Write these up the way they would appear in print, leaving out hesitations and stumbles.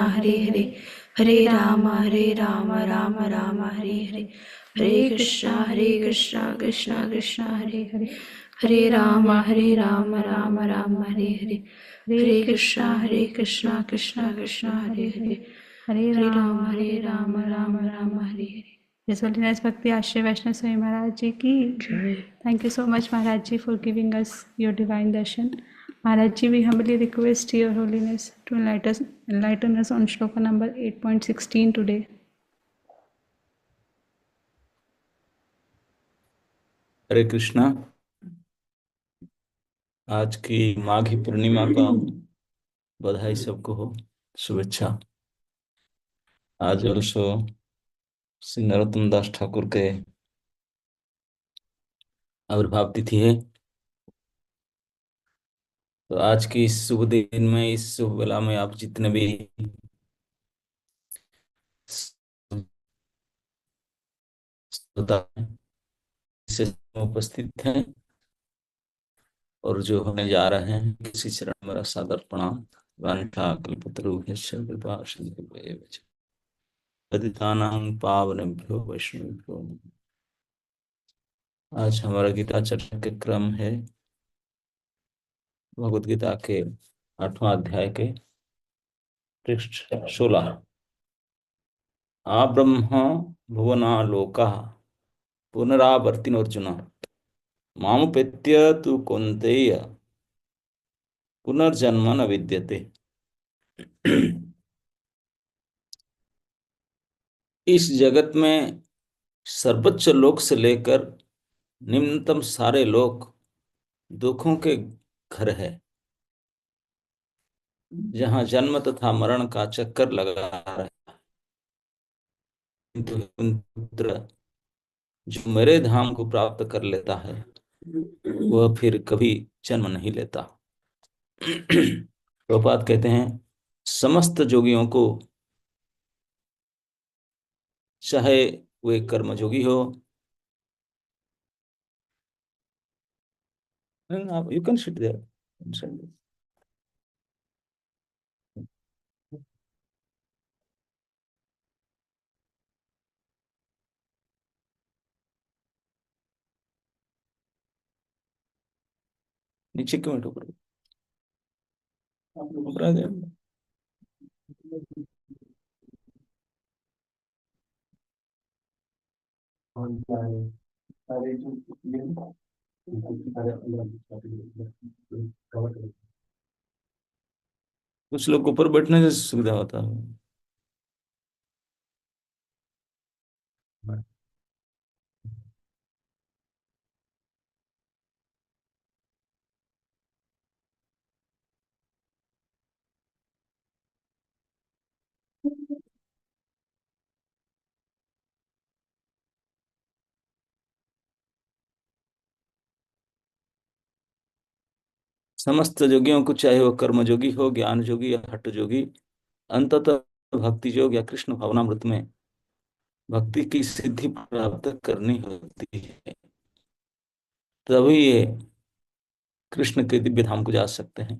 Hare Hare, Hare Ram Ram Ram Hare Hare, Hare Krishna Krishna Krishna Hare Hare, Hare Ram Ram Ram Hare Hare, Hare Krishna Krishna Krishna Hare Hare, Hare Ram Ram Ram Hare Hare. His Holiness Bhakti Ashray Vaishnav Swami Maharaj Ji ki jai. Thank you so much, Maharaj Ji, for giving us your divine darshan. Maharaj Ji, we humbly request Your Holiness to enlighten us on shloka number 8.16 today. हरे कृष्णा। आज की माघी पूर्णिमा का बधाई सबको हो, शुभेच्छा। आज also Shri Narottam दास ठाकुर के आविर्भाव तिथि है। तो आज की इस शुभ दिन में, इस शुभ वेला में आप जितने भी श्रोता हैं, से उपस्थित हैं और जो होने जा रहे हैं, किसी चरण मेरा सादर प्रणाम। वांछा कल्पतरुभ्यश्च कृपा सिन्धुभ्यश्च पतितानां पावनेभ्यो वैष्णवेभ्यो नमः। आज हमारा गीता चर्चा के क्रम है भगवद गीता के 8वां अध्याय के पृष्ठ 16। आ ब्रह्म भुवना लोका पुनरावर्तिनोर्जुन मामुपेत्य तु कौन्तेय पुनर्जन्म न विद्यते। इस जगत में सर्वोच्च लोक से लेकर निम्नतम सारे लोक दुखों के घर है, जहां जन्म तथा मरण का चक्कर लगा रहा है। किंतु पुत्र जो मेरे धाम को प्राप्त कर लेता है, वह फिर कभी जन्म नहीं लेता। प्रभुपाद कहते हैं, समस्त जोगियों को, चाहे वे कर्मयोगी हो, यू कैन सिट देयर, नीचे क्यों बैठो, ऊपर आ जाओ। कुछ लोग ऊपर बैठने से सुविधा होता है। समस्त योगियों को, चाहे वह कर्म योगी हो, ज्ञान योगी या हठ योगी, अंततः भक्ति योग या कृष्ण भावनामृत में भक्ति की सिद्धि प्राप्त करनी होती है, तभी ये कृष्ण के दिव्य धाम को जा सकते हैं।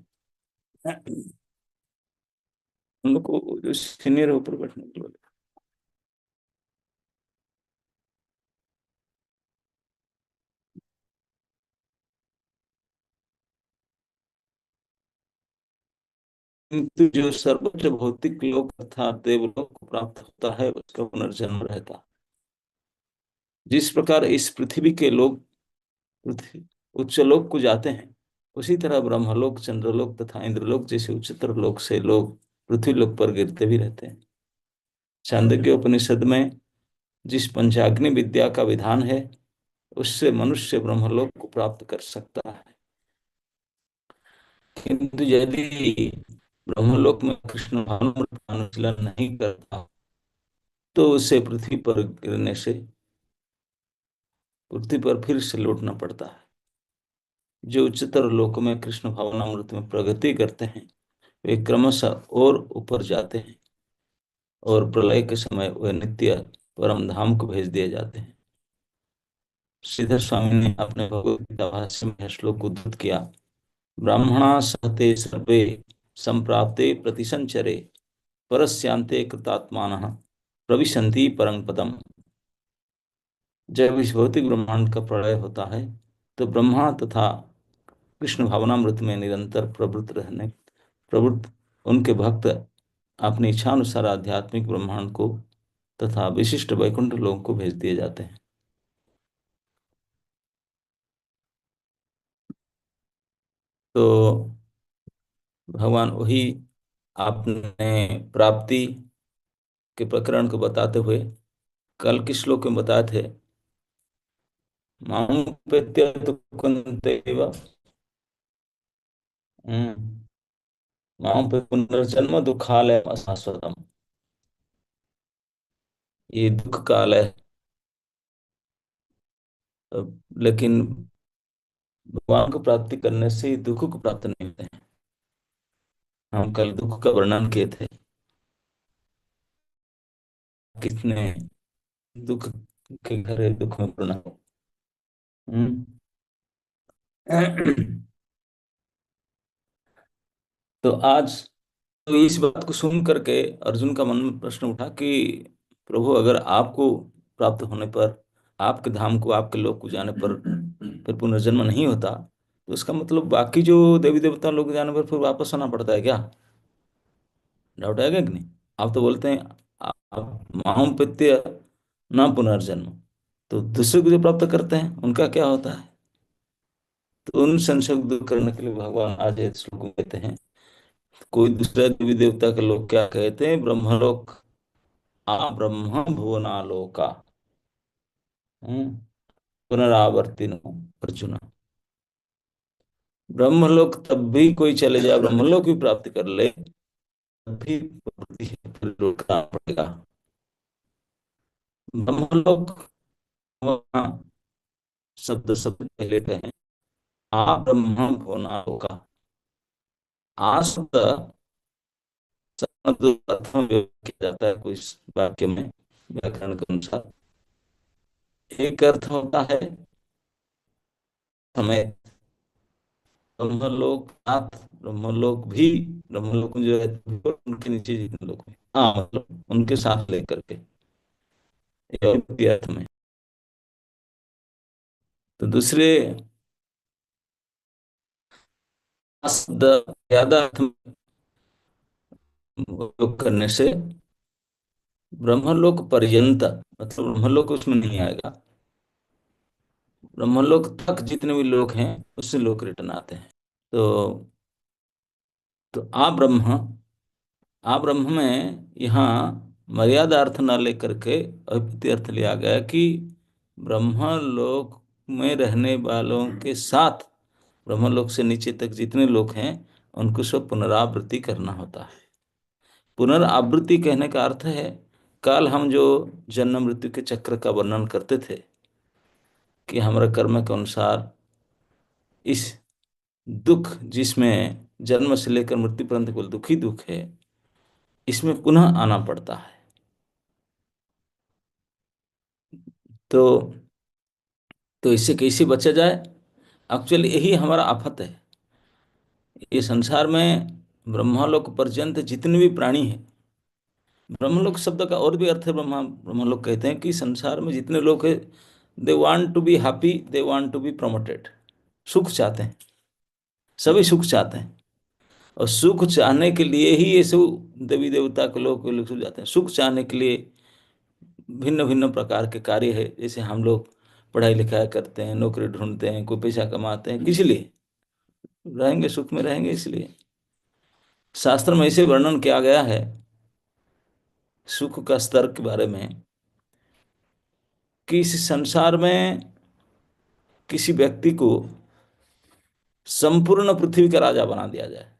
उन लोग को जो सीनियर ऊपर बैठने के लिए, किंतु जो सर्वोच्च भौतिक लोक अर्थात देवलोक को प्राप्त होता है, उसका पुनर्जन्म रहता है। जिस प्रकार इस पृथ्वी के लोग पृथ्वी उच्च लोक को जाते हैं, उसी तरह ब्रह्मलोक, चंद्रलोक तथा इंद्रलोक जैसे उच्चतर लोक से लोग पृथ्वी लोक पर गिरते भी रहते हैं। छांदोग्य उपनिषद में जिस पंचाग्नि विद्या का विधान है, उससे मनुष्य ब्रह्मलोक को प्राप्त कर सकता है। किंतु यदि ब्रह्मलोक में कृष्ण भावनामृत का अनुशीलन नहीं करता, तो उसे पृथ्वी पर गिरने से पृथ्वी पर फिर से लौटना पड़ता है। जो उच्चतर लोक में कृष्ण भावनामृत में प्रगति करते हैं, वे क्रमशः और ऊपर जाते हैं और प्रलय के समय वे नित्य परम धाम को भेज दिए जाते हैं। श्रीधर स्वामी ने अपने भगवद गीता भाष्य में श्लोक को उद्धृत किया, ब्राह्मणा सहते सर्वे संप्राप्ते प्रतिसंचरे परस्यांते कृतात्मानः प्रविशन्ति परम पदम। जब इस भौतिक ब्रह्मांड का प्रलय होता है तो ब्रह्मा तथा कृष्ण भावनामृत में निरंतर प्रवृत्त उनके भक्त अपनी इच्छानुसार आध्यात्मिक ब्रह्मांड को तथा विशिष्ट वैकुंठ लोक को भेज दिए जाते हैं। तो भगवान वही आपने प्राप्ति के प्रकरण को बताते हुए कल किस श्लोक में बताए थे, मां प्रत्य कुंतेव मां पे पुनर्जन्म दुखालय शाश्वतम। ये दुख काल है, लेकिन भगवान को प्राप्ति करने से दुख को प्राप्त नहीं होते हैं। हम कल दुख का वर्णन किए थे, कितने दुख के घर है दुख में पूर्ण हो। हम्म। तो आज तो इस बात को सुन करके अर्जुन का मन में प्रश्न उठा कि प्रभु अगर आपको प्राप्त होने पर, आपके धाम को, आपके लोक को जाने पर फिर पुनर्जन्म नहीं होता, तो इसका मतलब बाकी जो देवी देवता लोग जाने पर फिर वापस आना पड़ता है क्या? डाउट आएगा कि नहीं? आप तो बोलते हैं आप माम प्रत्य न पुनर्जन्म, तो दूसरे को जो प्राप्त करते हैं उनका क्या होता है? तो उन संशय को दूर करने के लिए भगवान आज इस श्लोक में कहते हैं, कोई दूसरा देवी देवता के लोग क्या कहते हैं, ब्रह्मलोक आ ब्रह्म भुवनालोका पुनरावर्तिनो अर्जुन। ब्रह्मलोक तब भी कोई चले जाए, ब्रह्मलोक भी प्राप्त कर ले, तब भी फिर रुकना पड़ेगा। ब्रह्मलोक वहाँ शब्द शब्द पहले कहें, आ ब्रह्म भुवनालोका। आ शब्द मतलब अर्थ में व्यक्त किया जाता है कोई वाक्य में व्याकरण के अनुसार। एक अर्थ होता है समय, ब्रह्मलोक नाथ, ब्रह्मलोक भी, ब्रह्मलोक में जो है उनके नीचे जितने लोग हैं, हाँ मतलब उनके साथ लेकर के, ये और भी अर्थ में। तो दूसरे शब्द ज्यादा अर्थ में उपयोग करने से ब्रह्मलोक पर्यंत मतलब ब्रह्मलोक उसमें नहीं आएगा, ब्रह्मलोक तक जितने भी लोग हैं उससे लोग रिटर्न आते हैं। तो आ ब्रह्म, आ ब्रह्म में यहाँ मर्यादा अर्थ न लेकर के अभिप्राय अर्थ लिया गया कि ब्रह्मलोक में रहने वालों के साथ ब्रह्मलोक से नीचे तक जितने लोग हैं उनको सब पुनरावृत्ति करना होता है। पुनरावृत्ति कहने का अर्थ है, कल हम जो जन्म मृत्यु के चक्र का वर्णन करते थे कि हमारे कर्म के अनुसार इस दुख जिसमें जन्म से लेकर मृत्यु पर्यंत केवल दुख ही दुख है, इसमें पुनः आना पड़ता है। तो इससे कैसे बचा जाए? एक्चुअली यही हमारा आफत है। ये संसार में ब्रह्मलोक पर्यंत जितने भी प्राणी हैं, ब्रह्मलोक शब्द का और भी अर्थ है, ब्रह्मलोक कहते हैं कि संसार में जितने लोग हैं, they want to be happy, they want to be promoted. सुख चाहते हैं, सभी सुख चाहते हैं, और सुख चाहने के लिए ही ये सब देवी देवता के लोग सुख जाते हैं। सुख चाहने के लिए भिन्न भिन्न प्रकार के कार्य है, जैसे हम लोग पढ़ाई लिखाई करते हैं, नौकरी ढूंढते हैं, कोई पैसा कमाते हैं, किस लिए? रहेंगे, सुख में रहेंगे इसलिए। शास्त्र में ऐसे वर्णन किया गया है सुख का स्तर के बारे में कि इस संसार में किसी व्यक्ति को संपूर्ण पृथ्वी का राजा बना दिया जाए,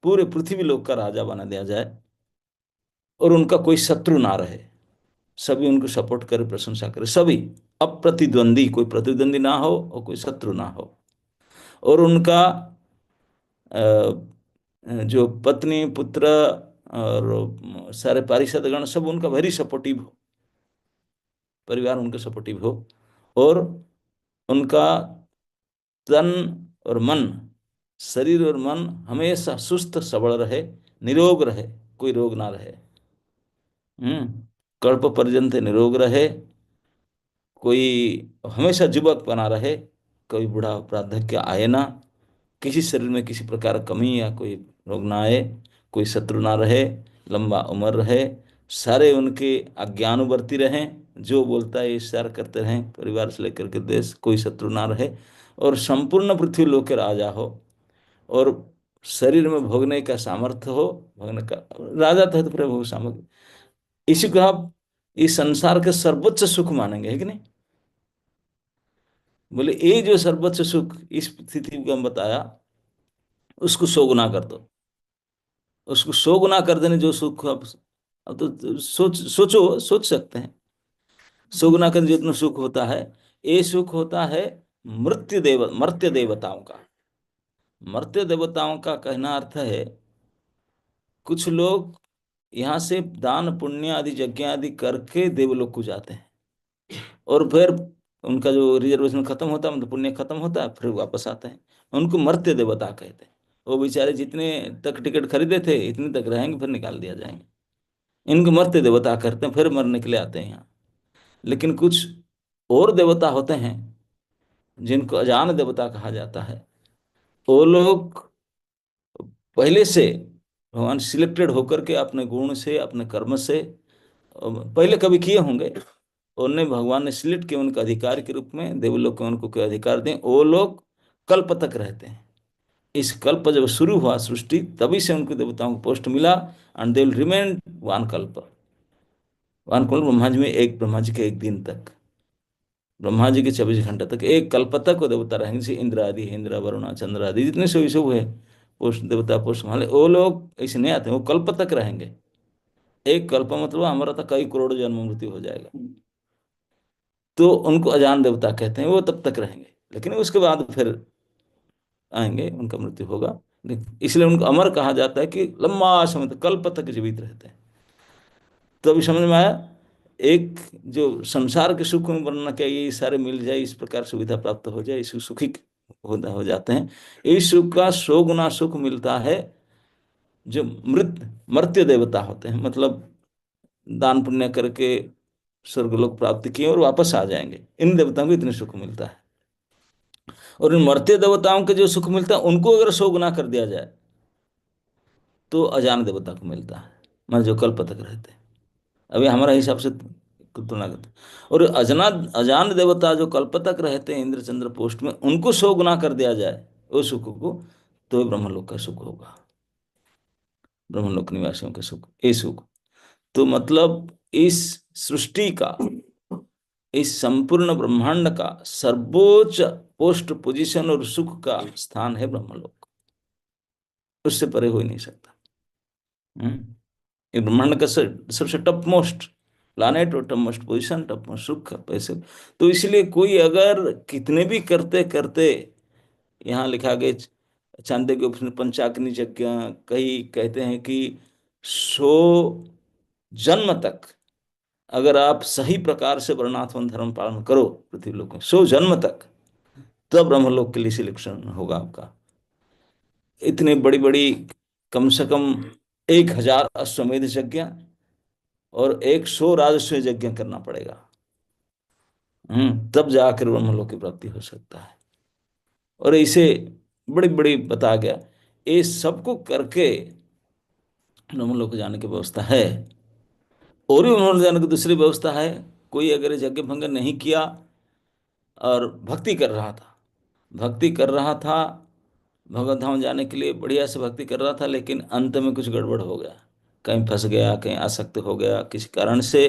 पूरे पृथ्वी लोक का राजा बना दिया जाए, और उनका कोई शत्रु ना रहे, सभी उनको सपोर्ट करे, प्रशंसा करे, सभी अप्रतिद्वंदी, कोई प्रतिद्वंदी ना हो और कोई शत्रु ना हो, और उनका जो पत्नी पुत्र और सारे पारिषदगण सब उनका वेरी सपोर्टिव हो, परिवार उनका सपोर्टिव हो, और उनका तन और मन, शरीर और मन हमेशा सुस्त सबल रहे, निरोग रहे, कोई रोग ना रहे। कल्प पर्यंत निरोग रहे, कोई हमेशा युवक बना रहे, कोई बूढ़ा वार्धक्य आए ना, किसी शरीर में किसी प्रकार का कमी या कोई रोग ना आए, कोई शत्रु ना रहे, लंबा उम्र रहे, सारे उनके अज्ञानुवर्ती रहें, जो बोलता है ईर्ष्या करते रहें, परिवार से लेकर के देश, कोई शत्रु ना रहे, और संपूर्ण पृथ्वी लोक के राजा हो, और शरीर में भोगने का सामर्थ्य हो, भोगने का राजा तो है, तो प्रभु सामर्थ्य, इसी को आप इस संसार के सर्वोच्च सुख मानेंगे, है कि नहीं? बोले ये जो सर्वोच्च सुख इस स्थिति को हम बताया, उसको सौ गुना कर दो, उसको सौ गुना कर देने जो सुख अब तो सोच सकते हैं, सौ गुना करने जितना सुख होता है, ये सुख होता है मर्त्य देवताओं का। मर्त्य देवताओं का कहना अर्थ है, कुछ लोग यहाँ से दान पुण्य आदि यज्ञ आदि करके देवलोक को जाते हैं, और फिर उनका जो रिजर्वेशन खत्म होता है, मतलब पुण्य खत्म होता है, फिर वापस आते हैं, उनको मर्त्य देवता कहते हैं। वो बेचारे जितने तक टिकट खरीदे थे इतने तक रहेंगे, फिर निकाल दिया जाएंगे, इनको मर्त्य देवता करते हैं, फिर मरने के लिए आते हैं यहाँ। लेकिन कुछ और देवता होते हैं जिनको अजान देवता कहा जाता है, वो लोग पहले से भगवान सिलेक्टेड होकर के अपने गुण से, अपने कर्म से, पहले कभी किए होंगे, उन्हें भगवान ने सिलेक्ट किया, उनका अधिकार के रूप में देवलोक के उनको कोई अधिकार दें, वो लोग कल्प तक रहते हैं। इस कल्प जब शुरू हुआ सृष्टि, तभी से उनको देवताओं को पोस्ट मिला, and they will remain one कल्प। वन कल्प ब्रह्मा जी में एक, ब्रह्मा जी के एक दिन तक, ब्रह्मा जी के 24 घंटे तक, एक कल्प तक वो देवता रहेंगे। जैसे इंद्र आदि, इंद्र वरुण चंद्र आदि जितने से सब है पोस्ट देवता पोस्ट वाले, वो लोग ऐसे नहीं आते, वो कल्प तक रहेंगे। एक कल्प मतलब हमारा तो कई करोड़ जन्म मृत्यु हो जाएगा, तो उनको अजान देवता कहते हैं, वो तब तक रहेंगे, लेकिन उसके बाद फिर आएंगे, उनका मृत्यु होगा। इसलिए उनको अमर कहा जाता है कि लंबा समय तक, कल्प तक जीवित रहते हैं। तो अभी समझ में आया, एक जो संसार के सुख में वर्णना किया, ये सारे मिल जाए, इस प्रकार सुविधा प्राप्त हो जाए, इसको सुखी हो जाते हैं। इस सुख का 100 गुना सुख मिलता है जो मर्त्य देवता होते हैं, मतलब दान पुण्य करके स्वर्गलोक प्राप्त किए और वापस आ जाएंगे, इन देवताओं को इतने सुख मिलता है। और इन मर्त्य देवताओं के जो सुख मिलता है, उनको अगर 100 गुना कर दिया जाए तो अजान देवता को मिलता है, मतलब जो कल्प तक रहते हैं। अभी हमारा हिसाब से तुलना करते हैं। और अजान देवता जो कल्प तक रहते हैं इंद्र चंद्र पोस्ट में, उनको 100 गुना कर दिया जाए वो सुख को, तो ब्रह्मलोक का सुख होगा, ब्रह्मलोक निवासियों का सुख, ये सुख। तो मतलब इस सृष्टि का, इस संपूर्ण ब्रह्मांड का सर्वोच्च पोस्ट पोजीशन और सुख का स्थान है ब्रह्मलोक, उससे परे हो ही नहीं सकता। ये ब्रह्मांड का सबसे टॉप मोस्ट प्लानेट और top most position, top most सुख का पैसे। तो इसलिए कोई अगर कितने भी करते करते, यहाँ लिखा गया चांदे के उपनिषद पंचाग्नि यज्ञ, कई कहते हैं कि 100 जन्म तक अगर आप सही प्रकार से वर्णाश्रम धर्म पालन करो पृथ्वी लोक में, 100 जन्म तक, तब ब्रह्मलोक के लिए सिलेक्शन होगा आपका। इतने बड़ी बड़ी, कम से कम 1000 अश्वमेध यज्ञ और 100 राजस्व यज्ञ करना पड़ेगा, तब जाकर ब्रह्मलोक की प्राप्ति हो सकता है। और इसे बड़ी बड़ी बता गया, ये सबको करके ब्रह्मलोक जाने की व्यवस्था है। और भी ब्रह्मलोक जाने की दूसरी व्यवस्था है, कोई अगर यज्ञ भंग नहीं किया और भक्ति कर रहा था, भक्ति कर रहा था, भगवत धाम जाने के लिए बढ़िया से भक्ति कर रहा था, लेकिन अंत में कुछ गड़बड़ हो गया, कहीं फंस गया, कहीं आसक्त हो गया किसी कारण से,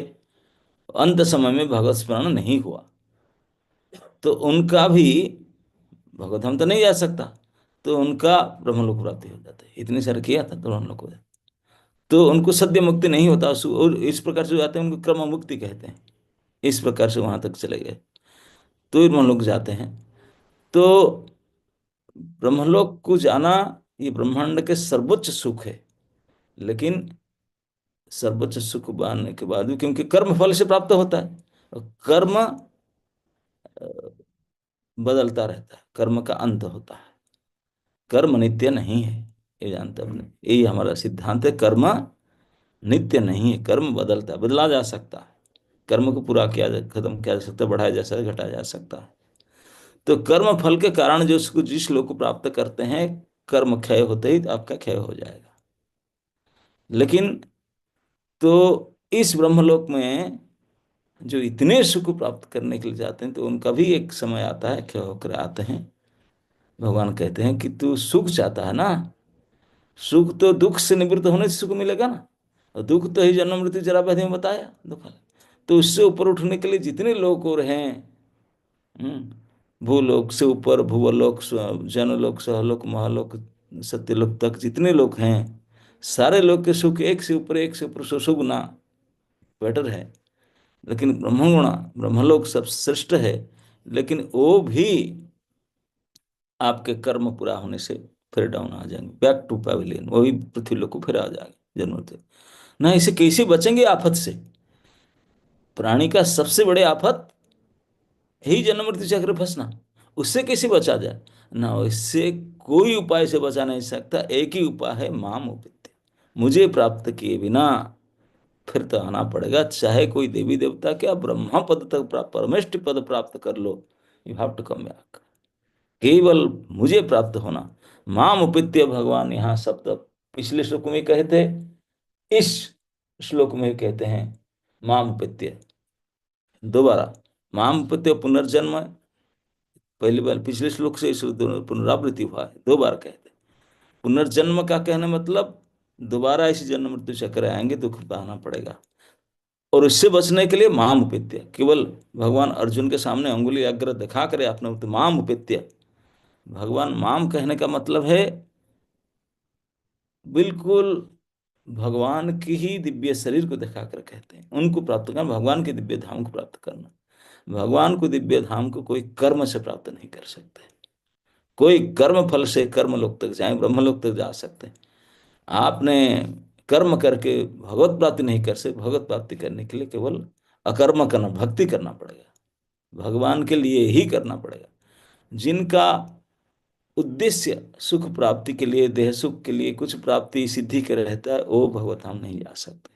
अंत समय में भगवत स्मरण नहीं हुआ, तो उनका भी भगवत धाम तो नहीं जा सकता, तो उनका ब्रह्मलोक प्राप्ति हो जाता है। इतने सारे किया था तो ब्रह्मलोक हो जाता, तो उनको सद्य मुक्ति नहीं होता, और इस प्रकार से जाते हैं, उनको क्रम मुक्ति कहते हैं। इस प्रकार से वहां तक चले गए तो ब्रह्मलोक जाते हैं। तो ब्रह्मलोक को जाना ये ब्रह्मांड के सर्वोच्च सुख है, लेकिन सर्वोच्च सुख पाने के बाद भी, क्योंकि कर्म फल से प्राप्त होता है, और कर्म बदलता रहता है, कर्म का अंत होता है, कर्म नित्य नहीं है, ये जानते अपने, यही हमारा सिद्धांत है, कर्म नित्य नहीं है, कर्म बदलता है, बदला जा सकता है। कर्म को पूरा किया जा, खत्म किया जा सकता है, बढ़ाया जा सकता है, घटाया जा सकता है। तो कर्म फल के कारण जो उसको जिस लोग को प्राप्त करते हैं, कर्म क्षय होते ही तो आपका क्षय हो जाएगा। लेकिन तो इस ब्रह्मलोक में जो इतने सुख प्राप्त करने के लिए जाते हैं, तो उनका भी एक समय आता है, क्षय होकर आते हैं। भगवान कहते हैं कि तू सुख चाहता है ना, सुख तो दुख से निवृत्त होने से सुख मिलेगा ना, और दुख तो ही जन्म मृत्यु जरा व्याधि में बताया दुख है। तो उससे ऊपर उठने के लिए जितने लोग और हैं, भूलोक से ऊपर, भूवलोक, जनलोक, सहलोक, महालोक, सत्यलोक तक जितने लोग हैं, सारे लोग के सुख एक से ऊपर, एक से ऊपर, सौ गुना बेटर है। लेकिन ब्रह्मगुणा, ब्रह्मलोक सब श्रेष्ठ है, लेकिन वो भी आपके कर्म पूरा होने से फिर डाउन आ जाएंगे, बैक टू पैविलियन, वही पृथ्वी लोक को फिर आ जाएंगे जन्म से। ना इसे कैसे बचेंगे आफत से? प्राणी का सबसे बड़े आफत ही जन्म मृत्यु चक्र में फंसना। उससे कैसे बचा जाए? ना, इससे कोई उपाय से बचा नहीं सकता। एक ही उपाय है, माम उपित्य, मुझे प्राप्त किए बिना फिर तो आना पड़ेगा। चाहे कोई देवी देवता क्या, ब्रह्मा पद तक प्राप्त, परमेष्ठ पद प्राप्त कर लो, you have to come back. केवल मुझे प्राप्त होना। माम उपित्य, भगवान यहाँ शब्द पिछले श्लोक में कहे थे, इस श्लोक में कहते हैं माम उपित्य दोबारा। माम उपित्य पुनर्जन्म, पहली बार पिछले श्लोक से इस पुनरावृत्ति हुआ है, दो बार कहते हैं। पुनर्जन्म का कहने मतलब दोबारा इस जन्म मृत्यु चक्र आएंगे, दुख पाना पड़ेगा। और इससे बचने के लिए माम उपित्य, केवल भगवान अर्जुन के सामने अंगुली अग्र दिखा करे आपने तो माम उपित्य। भगवान माम कहने का मतलब है बिल्कुल भगवान की ही दिव्य शरीर को दिखाकर कहते हैं, उनको प्राप्त करना, भगवान के दिव्य धाम को प्राप्त करना। भगवान को दिव्य धाम को कोई कर्म से प्राप्त नहीं कर सकते। कोई कर्म फल से कर्म लोक तक जाए, ब्रह्म लोक तक जा सकते हैं। आपने कर्म करके भगवत प्राप्ति नहीं कर सकते। भगवत प्राप्ति करने के लिए केवल अकर्म करना, भक्ति करना पड़ेगा, भगवान के लिए ही करना पड़ेगा। जिनका उद्देश्य सुख प्राप्ति के लिए, देह सुख के लिए, कुछ प्राप्ति सिद्धि के रहता है, वो भगवत धाम नहीं जा सकते।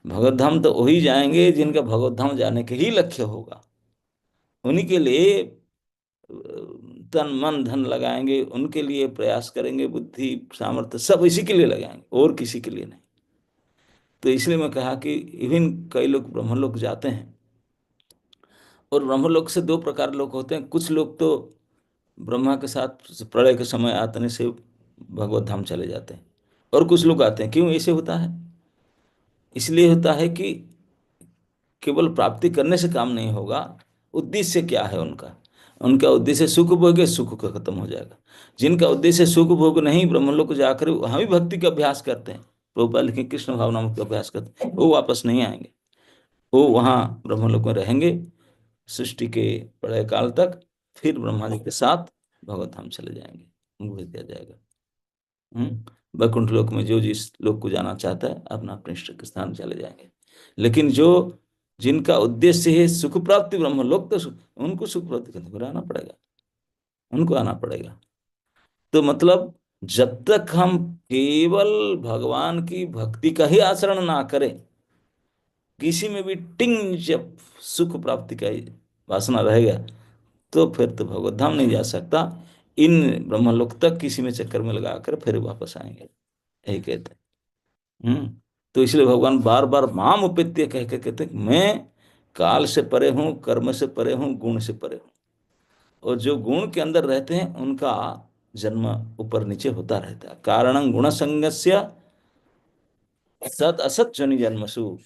भगवत धाम तो वही जाएंगे जिनका भगवत धाम जाने के ही लक्ष्य होगा। उन्हीं के लिए तन मन धन लगाएंगे, उनके लिए प्रयास करेंगे, बुद्धि सामर्थ्य सब इसी के लिए लगाएंगे, और किसी के लिए नहीं। तो इसलिए मैं कहा कि इवन कई लोग ब्रह्मलोक जाते हैं, और ब्रह्मलोक से दो प्रकार लोग होते हैं। कुछ लोग तो ब्रह्मा के साथ प्रलय के समय आतने से भगवत धाम चले जाते हैं, और कुछ लोग आते हैं। क्यों ऐसे होता है? इसलिए होता है कि केवल प्राप्ति करने से काम नहीं होगा। उद्देश्य क्या है उनका? उनका उद्देश्य सुख भोग है, सुख का खत्म हो जाएगा। जिनका उद्देश्य सुख भोग नहीं, ब्रह्मलोक को जाकर वहां भी भक्ति का अभ्यास करते हैं, प्रभुपाद लिखे कृष्ण भावनामक का अभ्यास करते हैं, वो वापस नहीं आएंगे। वो वहां ब्रह्मलोक में रहेंगे सृष्टि के प्रलय काल तक, फिर ब्रह्मा जी के साथ भगवत धाम चले जाएंगे, उनको भेज दिया जाएगा। वैकुंठ लोक में जो जिस लोक को जाना चाहता है, अपना अपने इष्ट के स्थान चले जाएंगे। लेकिन जो जिनका उद्देश्य है सुख प्राप्ति, ब्रह्म लोक, तो उनको सुख प्राप्ति करने को आना पड़ेगा, उनको आना पड़ेगा। तो मतलब जब तक हम केवल भगवान की भक्ति का ही आचरण ना करें, किसी में भी टिंग जब सुख प्राप्ति का ही वासना रहेगा, तो फिर तो भगवत धाम नहीं जा सकता। इन ब्रह्मलोक तक किसी में चक्कर में लगाकर फिर वापस आएंगे, यही कहते हैं। तो इसलिए भगवान बार बार माम उपेत्य कह के कहते हैं, मैं काल से परे हूं, कर्म से परे हूं, गुण से परे हूं। और जो गुण के अंदर रहते हैं उनका जन्म ऊपर नीचे होता रहता है। कारणं गुण संगस्य सत असत जोनि जन्मसु।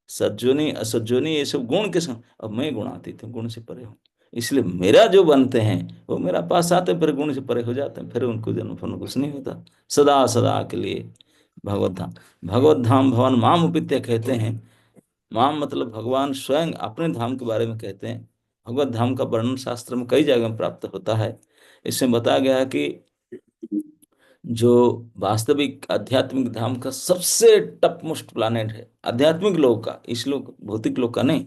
सज्जोनी असज्जोनी ये सब गुण के संग, अब मैं गुणातीत हूँ, गुण से परे हूँ। इसलिए मेरा जो बनते हैं वो मेरा पास आते हैं, फिर गुण से परे हो जाते हैं, फिर उनको जन्म फल कुछ नहीं होता। सदा सदा के लिए भगवत धाम, भगवत धाम भवन माम उपित्य कहते हैं। माम मतलब भगवान स्वयं अपने धाम के बारे में कहते हैं। भगवत धाम का वर्णन शास्त्र में कई जगह प्राप्त होता है। इसमें बताया गया है कि जो वास्तविक आध्यात्मिक धाम का सबसे टॉप मोस्ट प्लानेट है आध्यात्मिक लोक का, इस लोक भौतिक लोक का नहीं,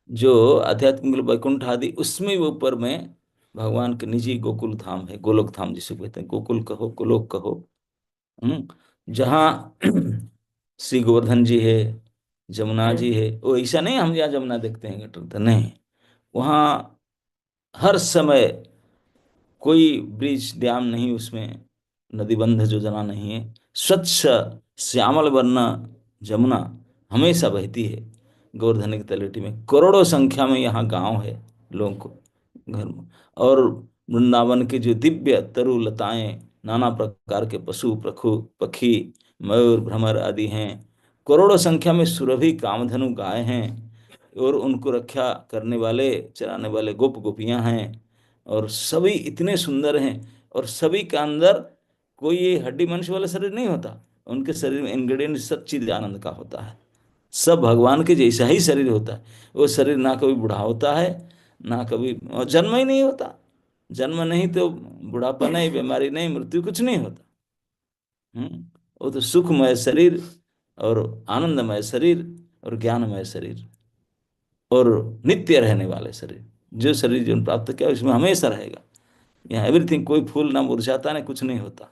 जो आध्यात्मिक लोक वैकुंठ आदि, उसमें ऊपर में भगवान के निजी गोकुल धाम है, गोलोक धाम जिसे कहते हैं, गोकुल कहो गोलोक कहो। जहाँ श्री गोवर्धन जी है, जमुना जी है। वो ऐसा नहीं हम यहाँ जमुना देखते हैं गटर, नहीं, वहाँ हर समय कोई ब्रिज डैम नहीं, उसमें नदी बंध योजना नहीं है। स्वच्छ श्यामल वर्ण जमुना हमेशा बहती है गोवर्धन की तलहटी में। करोड़ों संख्या में यहाँ गांव है, लोगों को घर में। और वृंदावन के जो दिव्य तरु लताएं, नाना प्रकार के पशु पखु पक्षी, मयूर भ्रमर आदि हैं। करोड़ों संख्या में सुरभि कामधेनु गाय हैं, और उनको रक्षा करने वाले चराने वाले गोप गोपियां हैं। और सभी इतने सुंदर हैं, और सभी का अंदर कोई ये हड्डी मनुष्य वाला शरीर नहीं होता। उनके शरीर में इंग्रेडिएंट सच्चिद आनंद का होता है। सब भगवान के जैसा ही शरीर होता है। वो शरीर ना कभी बूढ़ा होता है, ना कभी, और जन्म ही नहीं होता। जन्म नहीं तो बुढ़ापा नहीं, बीमारी नहीं, मृत्यु कुछ नहीं होता। वो तो सुखमय शरीर और आनंदमय शरीर और ज्ञानमय शरीर और नित्य रहने वाले शरीर। जो शरीर जो प्राप्त किया उसमें हमेशा रहेगा। यहाँ एवरीथिंग, कोई फूल ना मुरझाता, ना कुछ नहीं होता।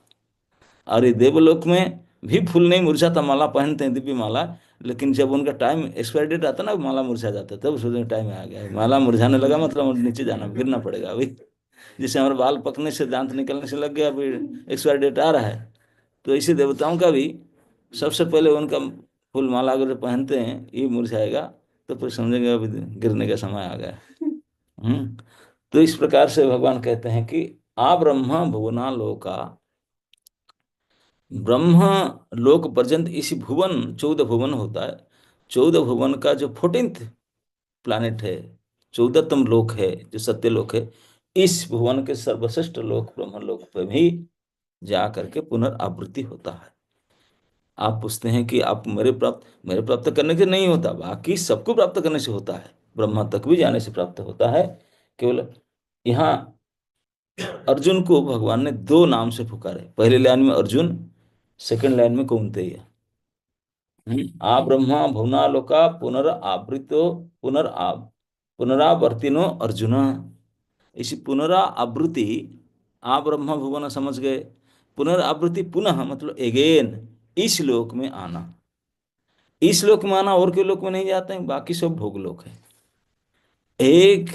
और ये देवलोक में भी फूल नहीं मुरझाता, माला पहनते हैं दिव्य माला, लेकिन जब उनका टाइम एक्सपायर डेट आता ना, माला मुरझा जाता है, तब सोचते टाइम आ गया है, माला मुरझाने लगा मतलब नीचे जाना, गिरना पड़ेगा अभी। जैसे हमारे बाल पकने से, दांत निकलने से लग गया, अभी एक्सपायर डेट आ रहा है। तो ऐसे देवताओं का भी सबसे पहले उनका फूल माला अगर पहनते हैं, ये मुरझाएगा, तो फिर समझेंगे अभी गिरने का समय आ गया। हम्म तो इस प्रकार से भगवान कहते हैं कि आ ब्रह्म भुवना लोका, ब्रह्म लोक पर्यंत, इसी भुवन 14 भुवन होता है। 14 भुवन का जो 14th प्लानिट है, 14तम लोक है, जो सत्य लोक है, इस भुवन के सर्वश्रेष्ठ लोक ब्रह्म लोक पे भी जा करके पुनरावृत्ति होता है। आप पूछते हैं कि आप मेरे प्राप्त करने से नहीं होता, बाकी सबको प्राप्त करने से होता है, ब्रह्मा तक भी जाने से प्राप्त होता है। केवल यहाँ अर्जुन को भगवान ने 2 नाम से पुकारे, पहले लाइन में अर्जुन, सेकंड लाइन में कौन्तेय। आ ब्रह्मा भुवनालोका पुनरावृतो पुनरावर्तिनो अर्जुन। इसी पुनरावृत्ति, आ ब्रह्म भुवन समझ गए, पुनरावृत्ति पुनः मतलब एगेन, इस लोक में आना। इस लोक में आना, और के लोक में नहीं जाते हैं, बाकी सब भोग लोक है। एक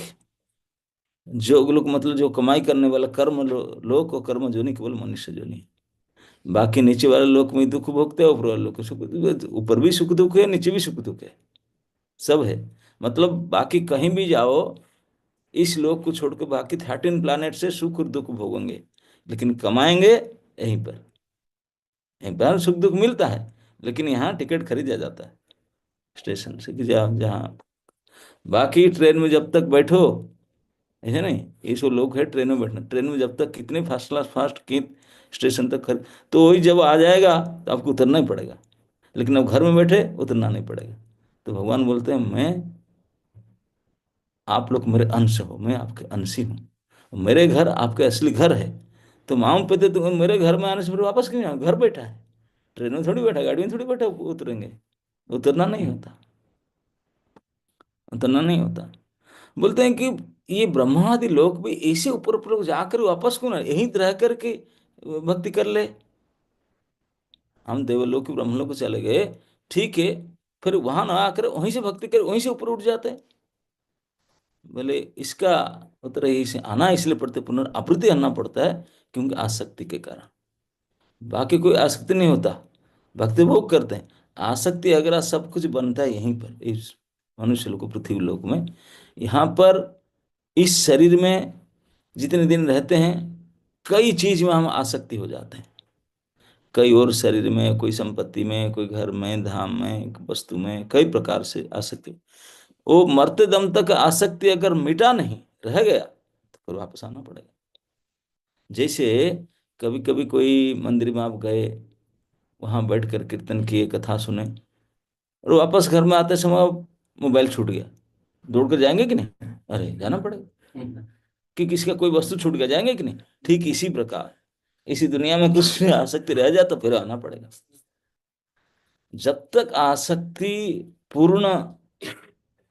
जोग लोक मतलब जो कमाई करने वाला कर्म लोक, और कर्म जोनि केवल मनुष्य जोनि। बाकी नीचे वाले लोक में दुख भोगते हैं, ऊपर वाले लोक में सुख, ऊपर भी सुख दुख है, नीचे भी सुख दुख है, सब है। मतलब बाकी कहीं भी जाओ, इस लोक को छोड़ के बाकी 13 प्लैनेट से सुख और दुख भोगेंगे, लेकिन कमाएंगे यहीं पर। यहीं पर सुख दुख मिलता है, लेकिन यहाँ टिकट खरीदा जाता है स्टेशन से, कि जहाँ बाकी ट्रेन में जब तक बैठो, ऐसे नहीं, ये सब लोग है ट्रेन में बैठना, ट्रेन में जब तक कितने फर्स्ट क्लास फास्ट की स्टेशन तक खरीद, तो वही जब आ जाएगा तो आपको उतरना ही पड़ेगा। लेकिन अब घर में बैठे उतरना नहीं पड़ेगा। तो भगवान बोलते हैं, मैं, आप लोग मेरे अंश हो, मैं आपके अंशी हूँ, मेरे घर आपके असली घर है। तो माउंट पे थे, तो मेरे घर में आने से फिर वापस क्यों आओ, घर बैठा है, ट्रेन में थोड़ी बैठा, गाड़ी में थोड़ी बैठा उतरेंगे, उतरना नहीं होता, उतरना नहीं होता। बोलते हैं कि ये ब्रह्मादि लोग भी ऐसे ऊपर ऊपर लोग जाकर वापस क्यों ना यहीं रह करके भक्ति कर ले। हम देवलोक की ब्रह्मलोक को चले गए, ठीक है, फिर वहां ना आकर वहीं से भक्ति कर, वहीं से ऊपर उठ जाते हैं। बोले इसका उत्तर यही से आना इसलिए पड़ते, पुनर्वृत्ति आना पड़ता है, क्योंकि आसक्ति के कारण। बाकी कोई आसक्ति नहीं होता, भक्ति भोग करते हैं। आसक्ति अगर सब कुछ बनता है यहीं पर, इस मनुष्य लोक पृथ्वी लोक में, यहाँ पर इस शरीर में जितने दिन रहते हैं, कई चीज में हम आसक्ति हो जाते हैं। कई और शरीर में, कोई संपत्ति में, कोई घर में, धाम में, वस्तु में, कई प्रकार से आसक्ति। वो मरते दम तक आसक्ति अगर मिटा नहीं, रह गया, तो फिर वापस आना पड़ेगा। जैसे कभी कभी कोई मंदिर में आप गए, वहां बैठकर कीर्तन किए, कथा सुने, और वापस घर में आते समय मोबाइल छूट गया, दौड़ कर जाएंगे कि नहीं, अरे जाना पड़ेगा। कि किसी का कोई वस्तु छूट गया, जाएंगे कि नहीं। ठीक इसी प्रकार इसी दुनिया में कुछ आसक्ति रह जाए तो फिर आना पड़ेगा। जब तक आसक्ति पूर्ण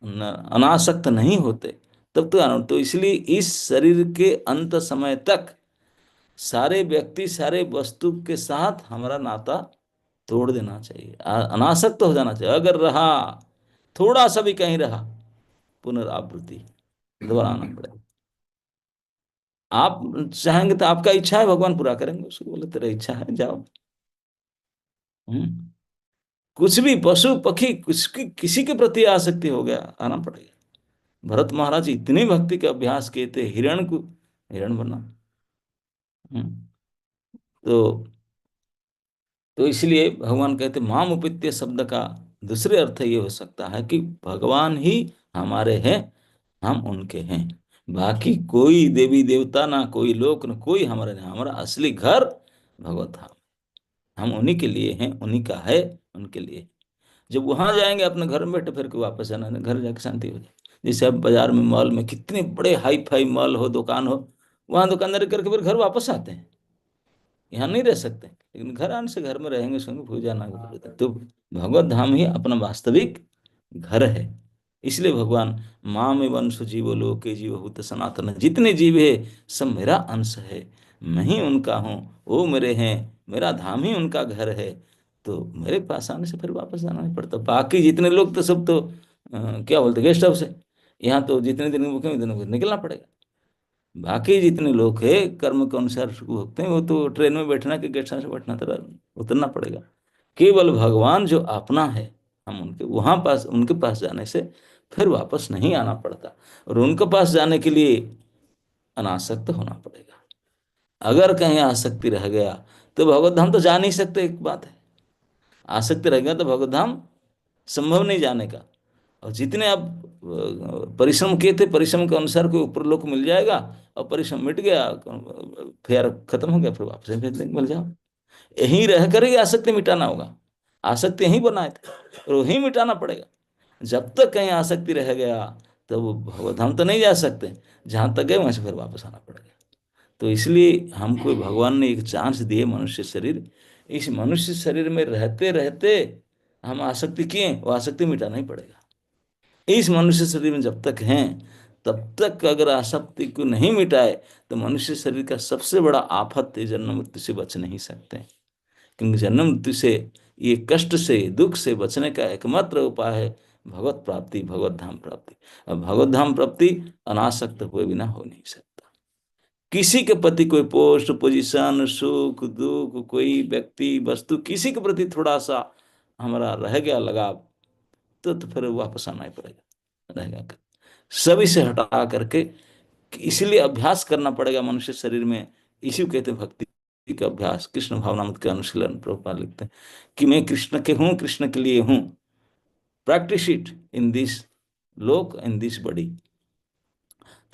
अनासक्त नहीं होते, तब तो आना। तो इसलिए इस शरीर के अंत समय तक सारे व्यक्ति, सारे वस्तु के साथ हमारा नाता तोड़ देना चाहिए, अनासक्त हो जाना चाहिए। अगर रहा, थोड़ा सा भी कहीं रहा, पुनरावृत्ति, दोबारा आना पड़ेगा। आप चाहेंगे तो आपका इच्छा है, भगवान पूरा करेंगे उसको, बोले तेरा इच्छा है जाओ। हम्म। कुछ भी पशु पक्षी कुछ की किसी के प्रति आसक्ति हो गया, आना पड़ेगा। भरत महाराज इतनी भक्ति का अभ्यास किए थे, हिरण को हिरण बना। हम्म। तो इसलिए भगवान कहते माम उपित्य शब्द का दूसरे अर्थ ये हो सकता है कि भगवान ही हमारे हैं, हम उनके हैं। बाकी कोई देवी देवता ना कोई लोक ना कोई हमारा नहीं, हमारा असली घर भगवत धाम। हम उन्हीं के लिए हैं, उन्हीं का है, उनके लिए। जब वहां जाएंगे अपने घर में बैठे, फिर के वापस आना नहीं, घर जाके शांति हो जाए। जैसे अब बाजार में मॉल में कितने बड़े हाई फाई मॉल हो, दुकान हो, वहां दुकानदारी करके फिर घर वापस आते हैं। यहाँ नहीं रह सकते, लेकिन घर आने से घर में रहेंगे, सोएंगे, पूजा ना करेंगे। तो भगवत धाम ही अपना वास्तविक घर है। इसलिए भगवान माम एवं जीवो लोके जीव भूत सनातन, जितने जीव है सब मेरा अंश है, मैं ही उनका हूँ, वो मेरे हैं, मेरा धाम ही उनका घर है। तो मेरे पास आने से फिर वापस जाना नहीं पड़ता। बाकी जितने लोग तो सब तो क्या बोलते गेस्ट हाउस है, यहाँ तो जितने दिन रुकेंगे उतने दिन निकलना पड़ेगा। बाकी जितने लोग हैं कर्म के अनुसार होते हैं, वो तो ट्रेन में बैठना कि गेस्ट हाउस में बैठना, तरह उतरना पड़ेगा। केवल भगवान जो अपना है, हम उनके वहां पास, उनके पास जाने से फिर वापस नहीं आना पड़ता। और उनके पास जाने के लिए अनासक्त होना पड़ेगा। अगर कहीं आसक्ति रह गया तो भगवत धाम तो जा नहीं सकते, एक बात है। आसक्ति रह गया तो भगवत धाम संभव नहीं जाने का। और जितने आप परिश्रम किए थे, परिश्रम के अनुसार कोई ऊपर लोक मिल जाएगा, और परिश्रम मिट गया, फिर खत्म हो गया, फिर वापस भेज देंगे, मिल जाओ। यहीं रह कर ही आसक्ति मिटाना होगा। आसक्ति यहीं बनाए थे और वहीं मिटाना पड़ेगा। जब तक कहीं आसक्ति रह गया तो वो भगवत धाम तो नहीं जा सकते, जहां तक गए वहां से फिर वापस आना पड़ेगा। तो इसलिए हमको भगवान ने एक चांस दिए, मनुष्य शरीर। इस मनुष्य शरीर में रहते रहते हम आसक्ति किए, वो आसक्ति मिटाना ही पड़ेगा। इस मनुष्य शरीर में जब तक हैं, तब तक अगर आसक्ति को नहीं मिटाए तो मनुष्य शरीर का सबसे बड़ा आफत है, जन्म मृत्यु से बच नहीं सकते। क्योंकि जन्म मृत्यु से, ये कष्ट से, दुख से बचने का एकमात्र उपाय है भगवत प्राप्ति, भगवत धाम प्राप्ति। और भगवत धाम प्राप्ति अनासक्त हुए बिना हो नहीं सकता। किसी के प्रति कोई पोस्ट पोजीशन, सुख दुख, कोई व्यक्ति वस्तु, किसी के प्रति थोड़ा सा हमारा रह गया लगाव, तो फिर वापस आना ही पड़ेगा, रहेगा क्या? सभी से हटा करके, इसलिए अभ्यास करना पड़ेगा मनुष्य शरीर में। इसी को कहते हैं भक्ति का अभ्यास, कृष्ण भावनामृत का अनुशीलन। प्रभुपाद लिखते हैं कि मैं कृष्ण के हूँ, कृष्ण के लिए हूँ, प्रैक्टिस इट इन दिस लोक, इन दिस बॉडी।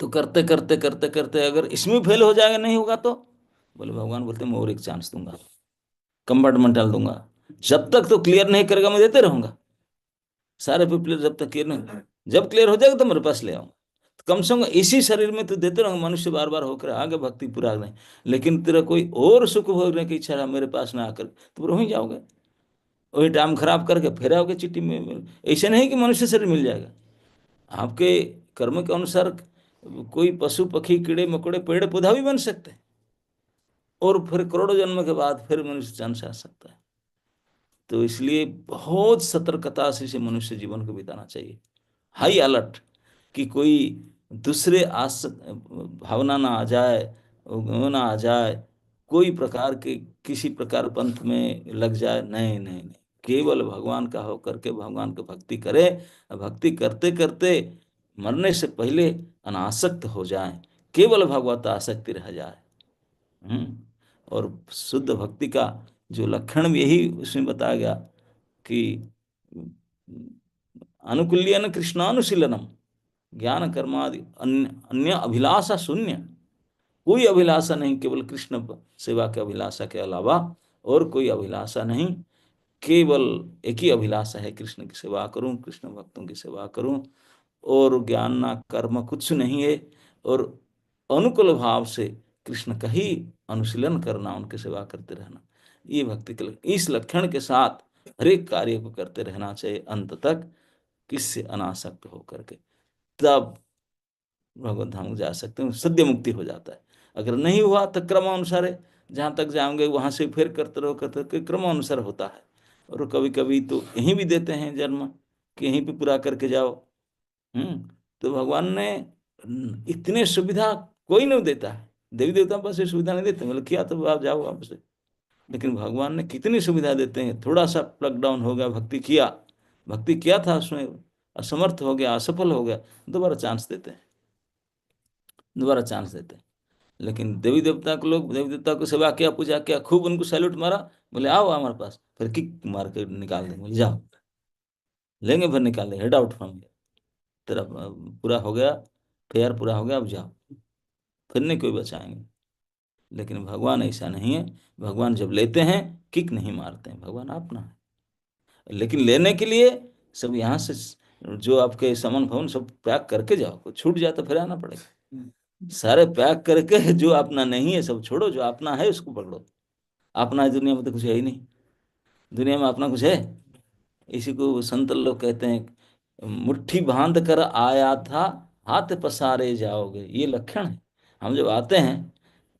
तो करते करते करते करते अगर इसमें फेल हो जाएगा, नहीं होगा तो बोले, भगवान बोलते मैं और एक चांस दूंगा, कंपार्टमेंट डाल दूंगा। जब तक तो क्लियर नहीं करेगा मैं देते रहूंगा सारे पेपर, जब तक क्लियर नहीं, जब क्लियर हो जाएगा तो मेरे पास ले आऊंगा। तो कम से कम इसी शरीर में तो देते रहूंगा, मनुष्य बार बार होकर आगे भक्ति पूरा नहीं। लेकिन तेरा कोई और सुख भोगने की इच्छा है मेरे पास ना आकर, तो फिर वहीं जाओगे, वही टाइम खराब करके फिर आओगे चिट्ठी में। ऐसे नहीं कि मनुष्य शरीर मिल जाएगा, आपके कर्म के अनुसार कोई पशु पक्षी कीड़े मकोड़े पेड़ पौधा भी बन सकते हैं, और फिर करोड़ों जन्म के बाद फिर मनुष्य चांस आ सकता है। तो इसलिए बहुत सतर्कता से इसे मनुष्य जीवन को बिताना चाहिए, हाई अलर्ट, कि कोई दूसरे भावना ना आ जाए, वो ना आ जाए, कोई प्रकार के किसी प्रकार पंथ में लग जाए, नहीं नहीं नहीं। केवल भगवान का हो करके भगवान की भक्ति करे, भक्ति करते करते मरने से पहले अनासक्त हो जाए, केवल भगवत आसक्ति रह जाए। और शुद्ध भक्ति का जो लक्षण भी यही उसमें बताया गया कि अनुकूल्यन कृष्णानुशीलनम, ज्ञान कर्मादि अन्य अन्य अभिलाषा शून्य। कोई अभिलाषा नहीं, केवल कृष्ण सेवा के अभिलाषा के अलावा और कोई अभिलाषा नहीं। केवल एक ही अभिलाषा है, कृष्ण की सेवा करूं, कृष्ण भक्तों की सेवा करूं, और ज्ञान ना कर्म कुछ नहीं है। और अनुकूल भाव से कृष्ण का ही अनुशीलन करना, उनकी सेवा करते रहना, ये भक्ति के इस लक्षण के साथ हरेक कार्य को करते रहना चाहिए अंत तक, किससे अनासक्त होकर के। तब भगवत धाम जा सकते हैं, सद्य मुक्ति हो जाता है। अगर नहीं हुआ तो क्रमानुसार है, जहां तक जाओगे वहां से फिर करते रहो, करते क्रमानुसार होता है। और कभी कभी तो यहीं भी देते हैं जन्म कि यहीं पे पूरा करके जाओ। तो भगवान ने इतने सुविधा कोई नहीं देता है। देवी देवता पास ये सुविधा नहीं देते, मतलब किया तो आप जाओ वापस। लेकिन भगवान ने कितनी सुविधा देते हैं। थोड़ा सा प्लग डाउन हो गया, भक्ति किया था उसमें, असमर्थ हो गया, असफल हो गया, दोबारा चांस देते हैं, दोबारा चांस देते हैं। लेकिन देवी देवता को सेवा किया, पूजा किया, खूब उनको सैल्यूट मारा, बोले आओ हमारे पास, फिर किक मार के निकाल देंगे, बोले जाओ, लेंगे फिर निकाल देंगे, हेड आउट फ्रॉम हियर, तेरा पूरा हो गया, फेयर पूरा हो गया, अब जाओ, फिर नहीं कोई बचाएंगे। लेकिन भगवान ऐसा नहीं है। भगवान जब लेते हैं किक नहीं मारते हैं, भगवान अपना है। लेकिन लेने के लिए सब यहाँ से जो आपके सामान भवन सब पैक करके जाओ, कुछ छूट जाए तो फिर आना पड़ेगा। सारे पैक करके, जो अपना नहीं है सब छोड़ो, जो अपना है उसको पकड़ो। अपना है दुनिया में तो कुछ है ही नहीं, दुनिया में अपना कुछ है? इसी को संत लोग कहते हैं, मुट्ठी बांध कर आया था, हाथ पसारे जाओगे, ये लक्षण है। हम जब आते हैं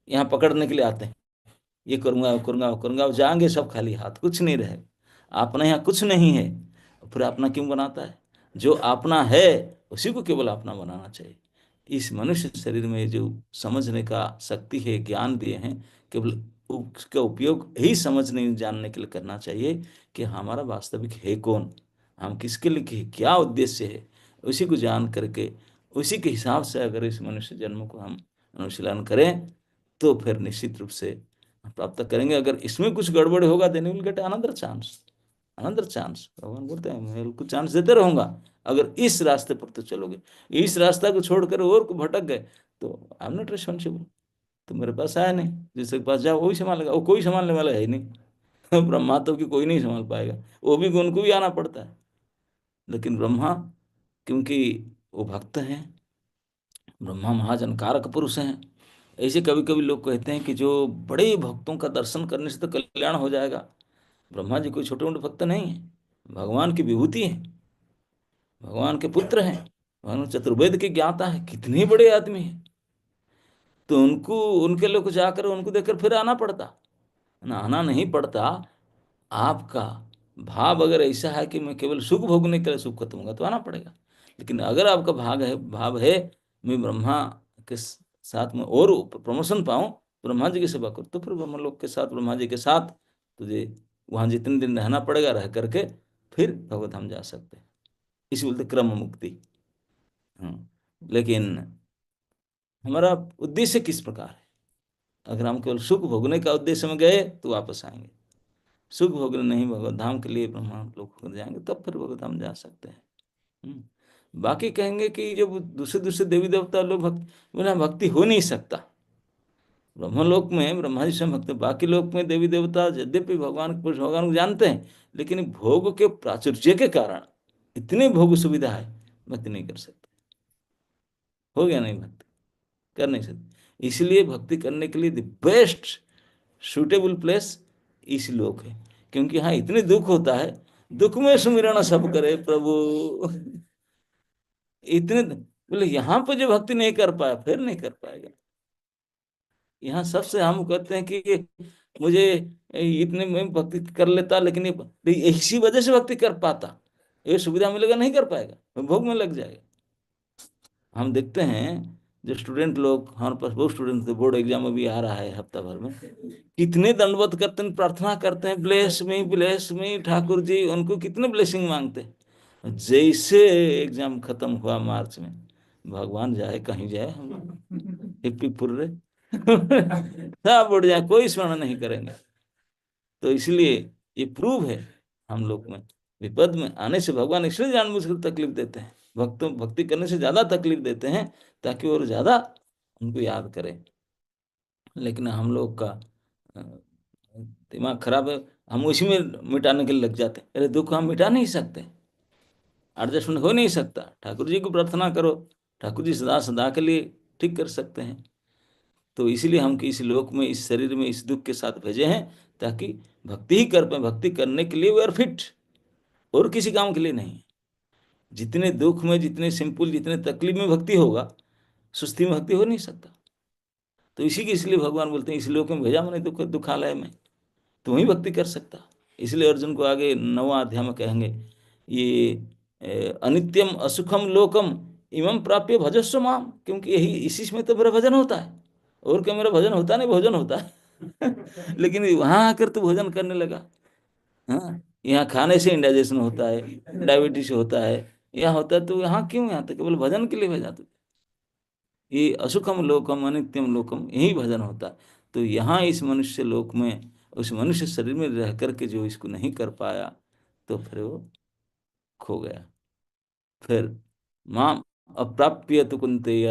यहाँ पकड़ने के लिए आते हैं, ये करूंगा वो करूंगा वो करूंगा, वो जाएंगे सब खाली हाथ, कुछ नहीं रहे। अपना यहाँ कुछ नहीं है, फिर अपना क्यों बनाता है? जो अपना है उसी को केवल अपना बनाना चाहिए। इस मनुष्य शरीर में जो समझने का शक्ति है, ज्ञान दिए हैं, केवल उसका उपयोग ही समझने जानने के लिए करना चाहिए कि हमारा वास्तविक है कौन, हम किसके लिए, क्या उद्देश्य है, उसी को जान करके उसी के हिसाब से अगर इस मनुष्य जन्म को हम अनुशीलन करें तो फिर निश्चित रूप से प्राप्त करेंगे। अगर इसमें कुछ गड़बड़ होगा then will get another chance, another chance. भगवान बोलते हैं मैं कुछ चांस देते रहूंगा, अगर इस रास्ते पर तो चलोगे। इस रास्ता को छोड़कर और को भटक गए तो आई एम नॉट रिस्पॉन्सिबल, तो मेरे पास आया नहीं, जिसके पास जाओ वही संभालेगा, वो कोई संभालने वाला है ही नहीं। ब्रह्मा तो की कोई नहीं संभाल पाएगा, वो भी उनको भी आना पड़ता है। लेकिन ब्रह्मा, क्योंकि वो भक्त हैं, ब्रह्मा महाजन कारक पुरुष हैं। ऐसे कभी कभी लोग कहते हैं कि जो बड़े भक्तों का दर्शन करने से तो कल्याण हो जाएगा। ब्रह्मा जी कोई छोटे मोटे भक्त नहीं है, भगवान की विभूति है, भगवान के पुत्र हैं, भगवान चतुर्वेद के ज्ञाता है, कितने बड़े आदमी हैं। तो उनको, उनके लोग जाकर उनको देखकर फिर आना पड़ता ना, आना नहीं पड़ता। आपका भाव अगर ऐसा है कि मैं केवल सुख भोगने के लिए सुख खत्म होगा तो आना पड़ेगा। लेकिन अगर आपका भाव है मैं ब्रह्मा के साथ में और प्रमोशन पाऊं, ब्रह्मा जी की सेवा करूं, तो फिर ब्रह्मलोक के साथ, ब्रह्मा जी के साथ तुझे वहां जितने दिन रहना पड़ेगा, रह करके फिर भगवत धाम जा सकते हैं। इसी बोलते क्रम मुक्ति। लेकिन हमारा उद्देश्य किस प्रकार है? अगर हम केवल सुख भोगने का उद्देश्य में गए तो वापस आएंगे, सुख भोगने नहीं, भगवत धाम के लिए ब्रह्मा लोक हो जाएंगे, तब फिर भगवत धाम जा सकते हैं। बाकी कहेंगे कि जब दूसरे दूसरे देवी देवता लोग भक्त, बिना भक्ति हो नहीं सकता। ब्रह्मलोक में ब्रह्मा जी से भक्त, बाकी लोक में देवी देवता यद्यपि भगवान को जानते हैं, लेकिन भोग के प्राचुर्य के कारण इतनी भोग सुविधा है, भक्ति नहीं कर सकते। हो गया नहीं, भक्ति कर नहीं सकते। इसलिए भक्ति करने के लिए द बेस्ट सुटेबल प्लेस इस लोक है, क्योंकि यहाँ इतने दुख होता है, दुख में सुमिरन सब करे प्रभु। इतने बोले यहाँ पे जो भक्ति नहीं कर पाया फिर नहीं कर पाएगा। यहाँ सबसे हम कहते हैं कि मुझे इतने में भक्ति कर लेता, लेकिन इसी वजह से भक्ति कर पाता, ये सुविधा मिलेगा नहीं कर पाएगा, भोग में लग जाएगा। हम देखते हैं जो स्टूडेंट लोग, हमारे पास बहुत स्टूडेंट थे, बोर्ड एग्जाम में भी आ रहा है हफ्ता भर में, कितने दंडवत करते हैं, प्रार्थना करते हैं, ब्लेस मी ठाकुर जी, उनको कितने ब्लेसिंग मांगते हैं। जैसे एग्जाम खत्म हुआ मार्च में, भगवान जाए कहीं जाए, हम हिप्पी फुर्रे सब उड़ जाए, कोई स्मरण नहीं करेंगे। तो इसलिए ये प्रूव है हम लोग में, विपद में आने से भगवान इसलिए जानबूझकर तकलीफ देते हैं, भक्तों भक्ति करने से ज्यादा तकलीफ देते हैं ताकि और ज्यादा उनको याद करें। लेकिन हम लोग का अ, दिमाग खराब है, हम उसी में मिटाने के लिए लग जाते हैं। अरे दुख हम मिटा नहीं सकते, एडजस्टमेंट हो नहीं सकता, ठाकुर जी को प्रार्थना करो, ठाकुर जी सदा सदा के लिए ठीक कर सकते हैं। तो इसीलिए हम इस लोक में, इस शरीर में, इस दुख के साथ भेजे हैं ताकि भक्ति ही कर पाए। भक्ति करने के लिए वी आर फिट, और किसी काम के लिए नहीं। जितने दुख में, जितने सिंपल, जितने तकलीफ में भक्ति होगा, सुस्ती में भक्ति हो नहीं सकता। तो इसी के इसलिए भगवान बोलते हैं इस लोक में भेजा मैंने दुखालय में, तुम ही भक्ति कर सकता। इसलिए अर्जुन को आगे 9वां अध्याय में कहेंगे, ये अनित्यम असुखम लोकम इमं प्राप्य भजस्व माम, क्योंकि यही इसी में तो मेरा भजन होता है, और क्या मेरा भजन होता नहीं, भोजन होता है। लेकिन वहां आकर तो भोजन करने लगा। हाँ, यहाँ खाने से इंडाइजेशन होता है, डायबिटीज होता है, यहाँ होता है, तो यहाँ क्यों, यहाँ तो केवल भजन के लिए भेजा तू। ये असुखम लोकम अनित्यम लोकम, यही भजन होता है। तो यहाँ इस मनुष्य लोक में, उस मनुष्य शरीर में रह करके जो इसको नहीं कर पाया, तो फिर वो खो गया। फिर माम अप्राप्य तो कुंतेय,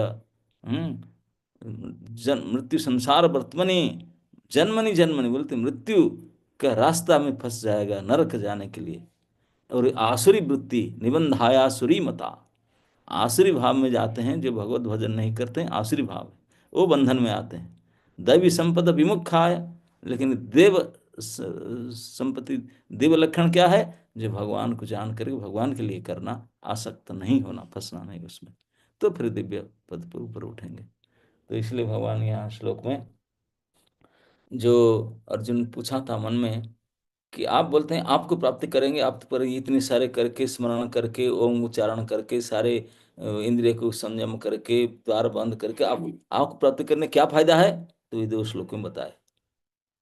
मृत्यु संसार वर्तमनि, जन्मनि जन्मनि बोलते, मृत्यु का रास्ता में फंस जाएगा नरक जाने के लिए। और आसुरी वृत्ति निबंधायासुरी मता, आसुरी भाव में जाते हैं जो भगवत भजन नहीं करते हैं, आसुरी भाव, वो बंधन में आते हैं। दैवी संपदा विमुखाय, लेकिन देव संपत्ति, देव लक्षण क्या है, जो भगवान को जान करके भगवान के लिए करना, आसक्त नहीं होना, फंसना नहीं उसमें, तो फिर दिव्य पद पर ऊपर उठेंगे। तो इसलिए भगवान यहाँ श्लोक में जो अर्जुन पूछा था मन में, कि आप बोलते हैं आपको प्राप्ति करेंगे, आप तो पर इतने सारे करके, स्मरण करके, ओम उच्चारण करके, सारे इंद्रिय को संयम करके, द्वार बंद करके आप आपको प्राप्ति करने क्या फायदा है। तो ये 2 श्लोक में बताए,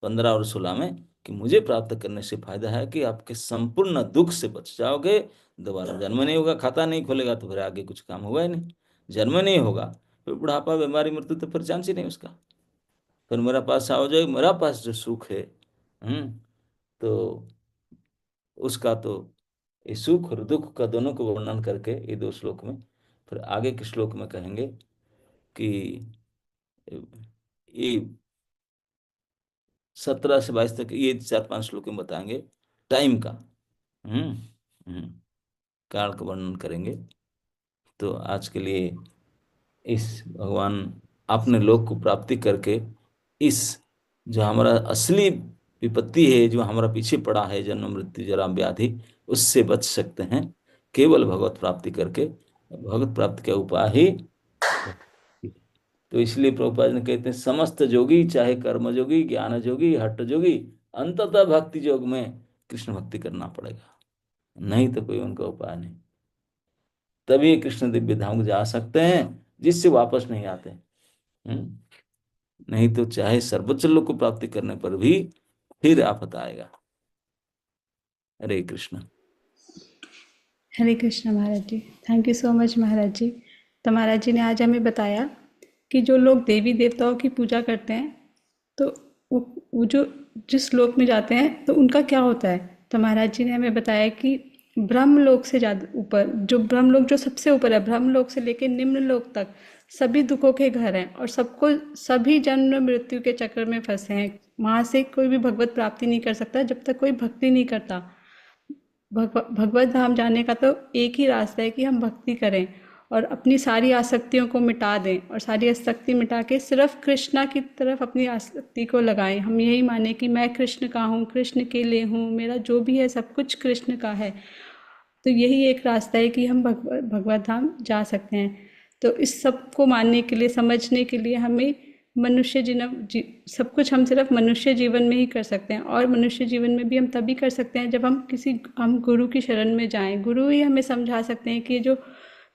15 और 16 में, कि मुझे प्राप्त करने से फायदा है कि आपके संपूर्ण दुख से बच जाओगे, दोबारा जन्म नहीं होगा, खाता नहीं खोलेगा तो फिर आगे कुछ काम होगा ही नहीं, जन्म नहीं होगा, फिर बुढ़ापा, बीमारी, मृत्यु तो फिर चांस ही नहीं उसका। फिर मेरा पास आओ जाए, मेरा पास जो सुख है, तो उसका तो, ये सुख और दुख का दोनों को वर्णन करके ये 2 श्लोक में, फिर आगे के श्लोक में कहेंगे कि ये 17 से 22 तक, ये 4-5 श्लोक में बताएंगे टाइम का, हम्म हम्म काल का वर्णन करेंगे। तो आज के लिए इस भगवान अपने लोक को प्राप्ति करके, इस जो हमारा असली विपत्ति है, जो हमारा पीछे पड़ा है, जन्म मृत्यु जरा व्याधि, उससे बच सकते हैं केवल भगवत प्राप्ति करके। भगवत प्राप्ति का उपाय ही भक्ति। तो इसलिए प्रभुपाद ने कहते हैं, समस्त जोगी, चाहे कर्म जोगी, ज्ञान जोगी, हठ जोगी, अंततः भक्ति योग में कृष्ण भक्ति करना पड़ेगा, नहीं तो कोई उनका उपाय नहीं। तभी कृष्ण दिव्य धाम को जा सकते हैं, जिससे वापस नहीं आते। नहीं तो चाहे सर्वोच्च लोक को प्राप्ति करने पर भी फिर आफत आएगा। हरे कृष्ण। हरे कृष्ण महाराज जी, थैंक यू सो मच महाराज जी। तो महाराज जी ने आज हमें बताया कि जो लोग देवी देवताओं की पूजा करते हैं, तो वो जो जिस लोक में जाते हैं तो उनका क्या होता है। तो महाराज जी ने हमें बताया कि ब्रह्मलोक से ज़्यादा ऊपर, जो ब्रह्मलोक जो सबसे ऊपर है, ब्रह्मलोक से लेकर निम्न लोक तक सभी दुखों के घर हैं, और सबको सभी जन्म मृत्यु के चक्कर में फंसे हैं। वहाँ से कोई भी भगवत प्राप्ति नहीं कर सकता जब तक कोई भक्ति नहीं करता। भगवत धाम जाने का तो एक ही रास्ता है कि हम भक्ति करें और अपनी सारी आसक्तियों को मिटा दें, और सारी आसक्ति मिटा के सिर्फ कृष्णा की तरफ अपनी आसक्ति को लगाएं। हम यही माने कि मैं कृष्ण का हूँ, कृष्ण के लिए हूँ, मेरा जो भी है सब कुछ कृष्ण का है। तो यही एक रास्ता है कि हम भगवत धाम जा सकते हैं। तो इस सब को मानने के लिए, समझने के लिए हमें मनुष्य सब कुछ हम सिर्फ मनुष्य जीवन में ही कर सकते हैं, और मनुष्य जीवन में भी हम तभी कर सकते हैं जब हम गुरु की शरण में जाएं। गुरु ही हमें समझा सकते हैं कि ये जो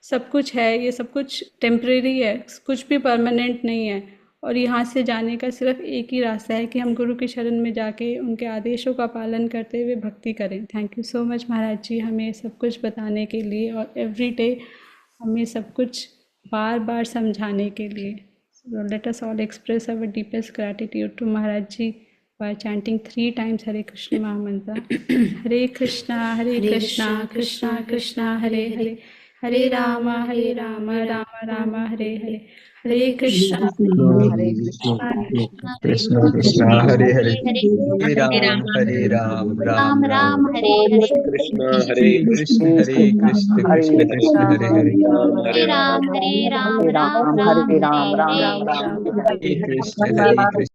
सब कुछ है, ये सब कुछ टेम्परेरी है, कुछ भी परमानेंट नहीं है, और यहाँ से जाने का सिर्फ एक ही रास्ता है कि हम गुरु की शरण में जाके उनके आदेशों का पालन करते हुए भक्ति करें। थैंक यू सो मच महाराज जी, हमें सब कुछ बताने के लिए और एवरी डे हमें सब कुछ बार बार समझाने के लिए। So let us all express our deepest gratitude to Maharaj Ji by chanting 3 times Hare Krishna Mahamantra. Hare Krishna, Krishna Krishna, Hare Hare, Hare Rama, Rama Rama, Hare Hare. Hare Krishna, Hare Krishna, Krishna Krishna, Hare Hare, Hare Ram, Ram Ram, Hare Hare, Krishna Hare Krishna, Hare Krishna, Krishna Krishna, Hare Hare, Hare Ram, Ram Ram, Hare Hare. Hare Krishna, Hare Krishna.